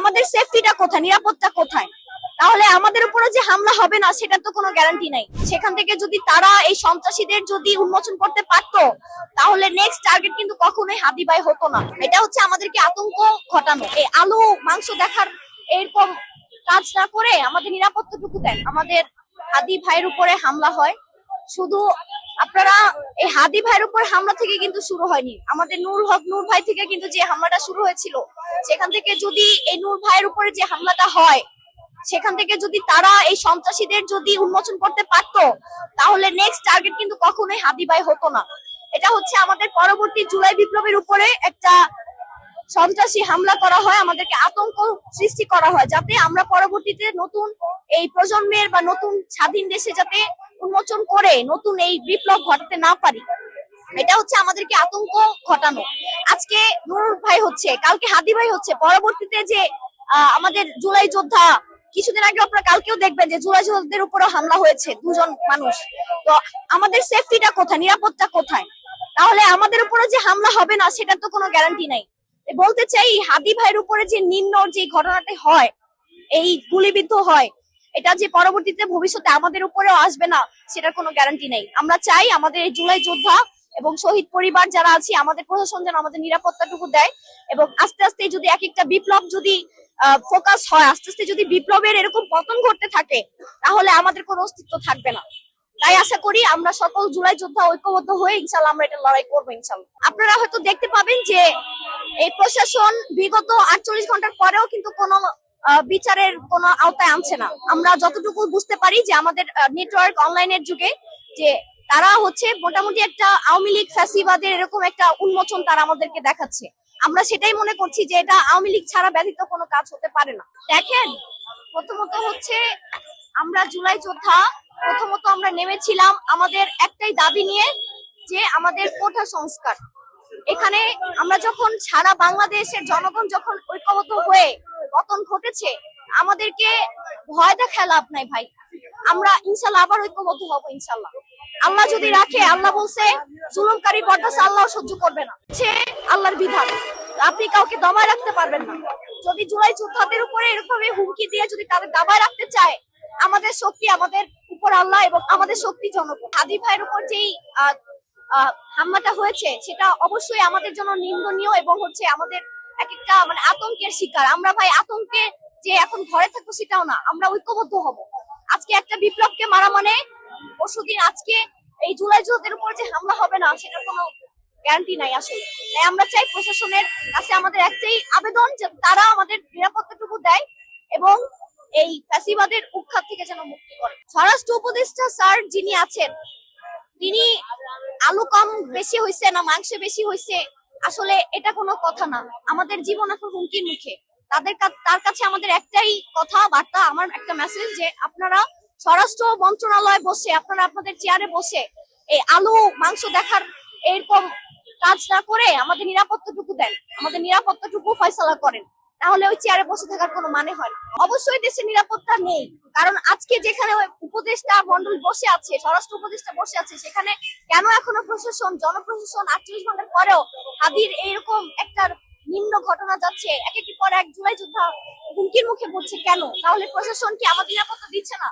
আমাদের সেফটিটা কোথায়, নিরাপত্তা কোথায়? তাহলে আমাদের উপরে যে হামলা হবে না সেটার তো কোনো গ্যারান্টি নাই। সেখান থেকে যদি তারা এই সন্ত্রাসীদের যদি উন্মোচন করতে পারতো, তাহলে নেক্সট টার্গেট কিন্তু কখনোই হাদি ভাই হতো না। এটা হচ্ছে আমাদেরকে আতঙ্ক ঘটানো। এই আলু মাংস দেখার এরকম কাজ না করে আমাদের নিরাপত্তাটুকু দেন। আমাদের হাদি ভাইয়ের উপরে হামলা হয়, শুধু আপনারা এই হাদি ভাইয়ের উপর হামলা থেকে কিন্তু শুরু হয়নি, আমাদের নূর ভাই থেকে কিন্তু যে হামলাটা শুরু হয়েছিল, সেখান থেকে যদি এই নূর ভাইয়ের উপরে যে হামলাটা হয়, সেখান থেকে যদি তারা এই সন্ত্রাসীদের যদি উন্মোচন করতে পারতো, তাহলে নেক্সট টার্গেট কিন্তু কখনোই হাদি ভাই হতো না। এটা হচ্ছে আমাদের পরবর্তী জুলাই বিপ্লবের উপরে একটা সন্ত্রাসী হামলা করা হয়, আমাদেরকে আতঙ্ক সৃষ্টি করা হয়, যাতে আমরা পরবর্তীতে নতুন এই প্রজন্মের বা নতুন স্বাধীন দেশে যাতে উন্মোচন করে নতুন এই বিপ্লব ঘটাতে না পারি। এটা হচ্ছে আমাদেরকে আতঙ্ক ঘটানো। আজকে নূর ভাই হচ্ছে, কালকে হাদি ভাই হচ্ছে, পরবর্তীতে যে আমাদের জুলাই যোদ্ধা, কিছুদিন আগে আপনারা কালকেও দেখবেন যে জুলাই যোদ্ধাদের উপরও হামলা হয়েছে, দুজন মানুষ। তো আমাদের সেফটিটা কোথায়, নিরাপত্তা কোথায়? তাহলে আমাদের উপরে যে হামলা হবে না সেটার তো কোনো গ্যারান্টি নাই। বলতে চাই, হাদি ভাইয়ের উপরে যে নিম্ন যে ঘটনাটা হয়, এই গুলিবিদ্ধ হয়, এটা যে পরবর্তীতে ভবিষ্যতে আমাদের উপরেও আসবে না সেটার কোনো গ্যারান্টি নেই। আমরা চাই আমাদের এই জুলাই যোদ্ধা এবং শহীদ পরিবার যারা আছে, আমাদের প্রশাসন যেন আমাদের নিরাপত্তাটুকু দেয়, এবং আস্তে আস্তে যদি এক একটা বিপ্লব যদি ফোকাস হয়, আস্তে আস্তে যদি বিপ্লবের এরকম পতন ঘটতে থাকে, তাহলে আমাদের কোনো অস্তিত্ব থাকবে না। তাই আশা করি আমরা সকল জুলাই যোদ্ধা ঐক্যবদ্ধ হয়ে ইনশাল্লাহ আমরা এটা লড়াই করবো ইনশাল্লাহ। আপনারা হয়তো দেখতে পাবেন যে এই প্রশাসন বিগত 48 ঘন্টার পরেও কিন্তু কোনো বিচারের কোনো আওতায় আনছে না। আমরা যতটুকু বুঝতে পারি যে আমাদের নেটওয়ার্ক অনলাইনের যুগে যে তারা হচ্ছে মোটামুটি একটা আওয়ামী লীগ ফ্যাসিবাদের এরকম একটা উন্মোচন তারা আমাদেরকে দেখাচ্ছে। আমরা সেটাই মনে করছি যে এটা আওয়ামী লীগ ছাড়া ব্যতীত কোনো কাজ হতে পারে না। দেখেন, প্রথমত হচ্ছে আমরা জুলাই যোদ্ধা, প্রথমত আমরা নেমেছিলাম আমাদের একটাই দাবি নিয়ে, যে আমাদের কোটা সংস্কার। এখানে আমরা যখন সারা বাংলাদেশের জনগণ যখন ঐক্যবদ্ধ হয়ে পতন ঘটেছে, আমাদেরকে ভয় দেখায় লাভ নাই ভাই। আমরা ইনশাল্লাহ আবার ঐক্যবদ্ধ হব ইনশাল্লাহ। আল্লাহ যদি রাখে, আল্লাহ বলছে জুলুমকারী বরদাস্ত আল্লাহ সহ্য করবে না, সে আল্লাহর বিধান। আপনি কাউকে দমায় রাখতে পারবেন না। যদি জুলাই যোদ্ধাদের উপরে এরকম হুমকি দিয়ে যদি তাদের দাবায় রাখতে চায়, আমাদের শক্তি আমাদের উপর আল্লাহ, এবং আমাদের শক্তি জনগণ। হাদি ভাইয়ের উপর যেই হামলাটা হয়েছে সেটা অবশ্যই আমাদের জন্য নিন্দনীয়, এবং হচ্ছে আমাদের এক একটা মানে আতঙ্কের শিকার আমরা ভাই। আতঙ্কে যে এখন ঘরে থাকবো সেটাও না, আমরা ঐক্যবদ্ধ হব। আজকে একটা বিপ্লবকে মারা মানে পরশুদিন আজকে এই জুলাই যোদ্ধাদের উপর যে হামলা হবে না সেটার কোনো গ্যারান্টি নাই আসলে। তাই আমরা চাই প্রশাসনের কাছে আমাদের একটাই আবেদন, যে তারা আমাদের নিরাপত্তাটুকু দেয় এবং এই ফ্যাসিবাদের উৎখাত থেকে যেন মুক্তি করে। স্বরাষ্ট্র উপদেষ্টা স্যার যিনি আছেন, তিনি আলু কম বেশি হয়েছে না মাংস বেশি হয়েছে, আসলে এটা কোনো কথা না। আমাদের জীবন এখন হুমকির মুখে। তার কাছে আমাদের একটাই কথা বার্তা, আমার একটা মেসেজ, যে আপনারা স্বরাষ্ট্র মন্ত্রণালয়ে বসে, আপনারা আপনাদের চেয়ারে বসে এই আলু মাংস দেখার এরকম কাজ না করে আমাদের নিরাপত্তাটুকু দেন, আমাদের নিরাপত্তাটুকু ফয়সালা করেন। তাহলে ওই চেয়ারে বসে থাকার কোনো মানে হয় না। অবশ্যই দেশের নিরাপত্তা নেই, কারণ আজকে যেখানে উপদেষ্টা মন্ডল বসে আছে, স্বরাষ্ট্র উপদেষ্টা বসে আছে, সেখানে কেন এখনো প্রশাসন, জনপ্রশাসন 48 ঘন্টার পরেও হাদির এইরকম একটা নিম্ন ঘটনা যাচ্ছে, একের পর এক জুলাই যোদ্ধা হুমকির মুখে পড়ছে কেন? তাহলে প্রশাসন কি আমাদের নিরাপত্তা দিচ্ছে না?